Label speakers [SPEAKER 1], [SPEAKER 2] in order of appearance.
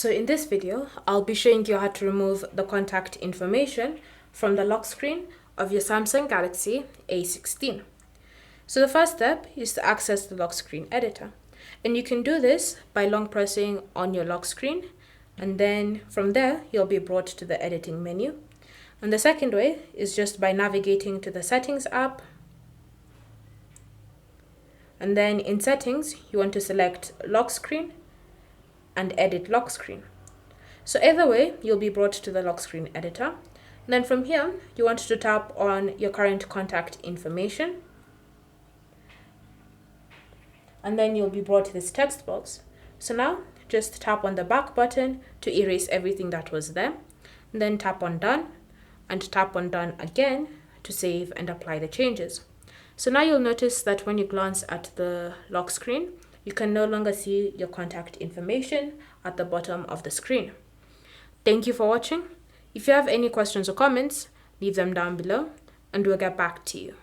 [SPEAKER 1] So in this video, I'll be showing you how to remove the contact information from the lock screen of your Samsung Galaxy A16. So the first step is to access the lock screen editor. And you can do this by long pressing on your lock screen, and then from there, you'll be brought to the editing menu. And the second way is just by navigating to the settings app. And then in settings, you want to select lock screen and edit lock screen. So either way, you'll be brought to the lock screen editor. And then from here, you want to tap on your current contact information. And then you'll be brought to this text box. So now just tap on the back button to erase everything that was there. And then tap on done and tap on done again to save and apply the changes. So now you'll notice that when you glance at the lock screen, you can no longer see your contact information at the bottom of the screen. Thank you for watching. If you have any questions or comments, leave them down below and we'll get back to you.